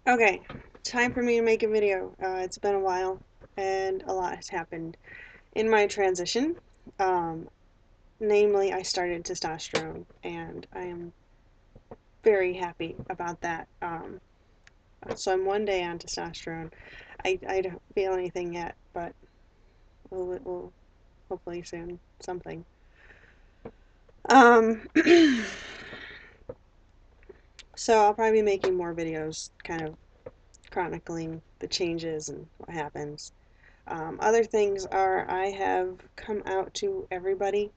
Okay, time for me to make a video. It's been a while, and a lot has happened in my transition. Um, Namely, I started testosterone, and I am very happy about that. So I'm 1 day on testosterone. I don't feel anything yet, but we'll hopefully soon something. Um, so I'll probably be making more videos, kind of chronicling the changes and what happens. Other things are I have come out to everybody.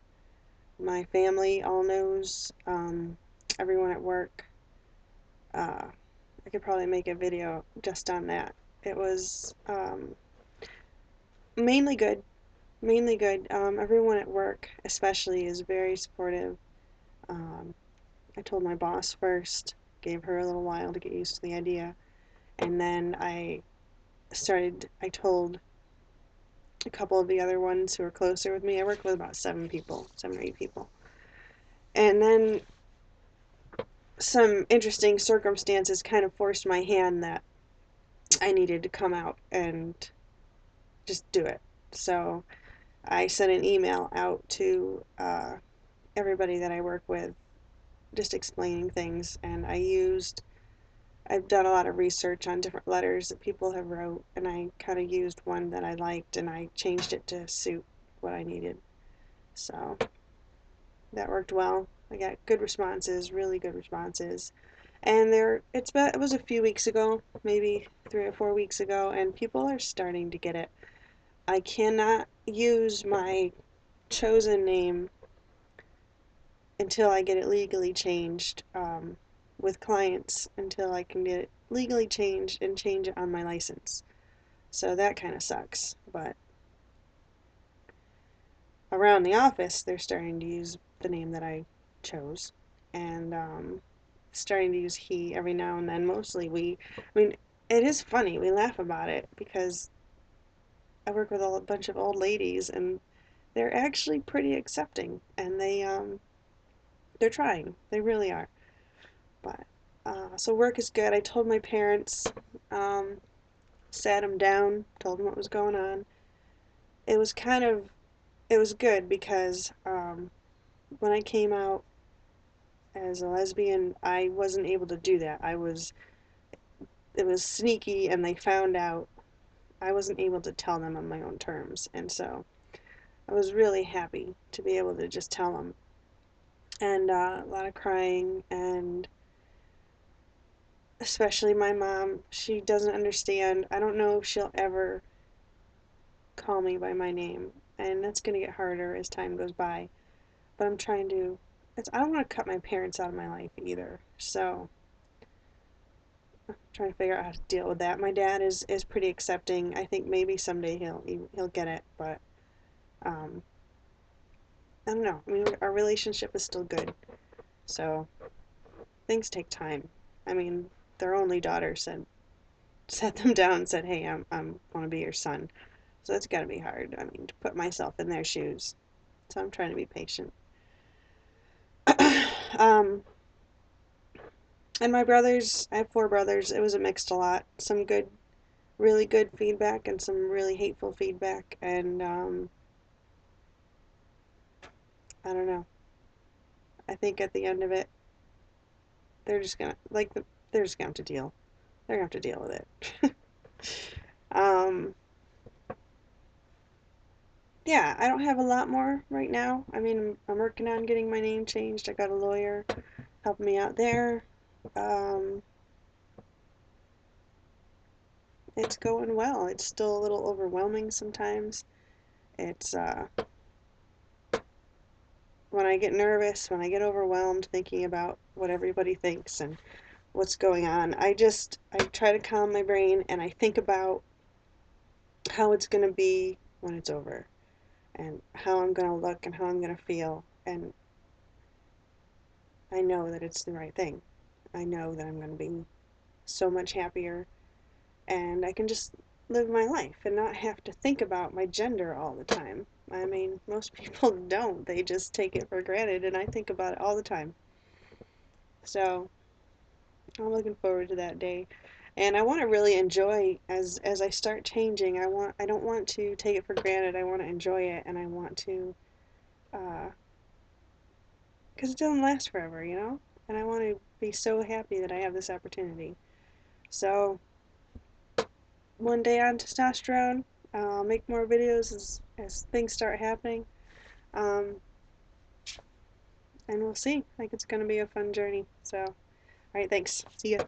My family all knows, everyone at work. I could probably make a video just on that. It was mainly good, mainly good. Everyone at work, especially, is very supportive. Um, I told my boss first, gave her a little while to get used to the idea, and then I told a couple of the other ones who are closer with me. I work with about 7 people, 7 or 8 people. And then some interesting circumstances kind of forced my hand that I needed to come out and just do it. So I sent an email out to everybody that I work with, just explaining things. And I've done a lot of research on different letters that people have wrote, and I kind of used one that I liked, and I changed it to suit what I needed. So that worked well. I got good responses, really good responses. And it was a few weeks ago, maybe 3 or 4 weeks ago, and people are starting to get it. I cannot use my chosen name until I get it legally changed, with clients, until I can get it legally changed and change it on my license. So that kind of sucks. But around the office, they're starting to use the name that I chose, and starting to use he every now and then. Mostly we. I mean, it is funny. We laugh about it because I work with a bunch of old ladies, and they're actually pretty accepting, and they're trying. They really are. But so work is good. I told my parents, um, sat them down, told them what was going on. It was kind of it was good because when I came out as a lesbian, I wasn't able to do that. It was sneaky, and they found out. I wasn't able to tell them on my own terms, and so I was really happy to be able to just tell them. And a lot of crying, and especially my mom, she doesn't understand. I don't know if she'll ever call me by my name, and that's going to get harder as time goes by. But I'm trying to. I don't want to cut my parents out of my life either, so I'm trying to figure out how to deal with that. My dad is pretty accepting. I think maybe someday he'll get it, but um, I don't know. I mean, our relationship is still good, so things take time. I mean, their only daughter sat them down and said, "Hey, I'm want to be your son." So that's got to be hard. I mean, to put myself in their shoes. So I'm trying to be patient. um, and my brothers, I have 4 brothers. It was a mixed a lot. Some good, really good feedback, and some really hateful feedback. And I don't know. I think at the end of it, they're just gonna they're just gonna have to deal. They're gonna have to deal with it. um, yeah, I don't have a lot more right now. I mean, I'm working on getting my name changed. I got a lawyer helping me out there. Um, it's going well. It's still a little overwhelming sometimes. It's when I get nervous, when I get overwhelmed thinking about what everybody thinks and what's going on, I try to calm my brain, and I think about how it's going to be when it's over, and how I'm going to look and how I'm going to feel, and I know that it's the right thing. I know that I'm going to be so much happier, and I can just live my life and not have to think about my gender all the time. I mean, most people don't. They just take it for granted, and I think about it all the time. So I'm looking forward to that day. And I want to really enjoy as I start changing. I don't want to take it for granted. I want to enjoy it, and I want to, because it doesn't last forever, you know. And I want to be so happy that I have this opportunity. So one day on testosterone, I'll make more videos as things start happening, um, and we'll see. Like it's gonna be a fun journey. So, all right, thanks. See ya.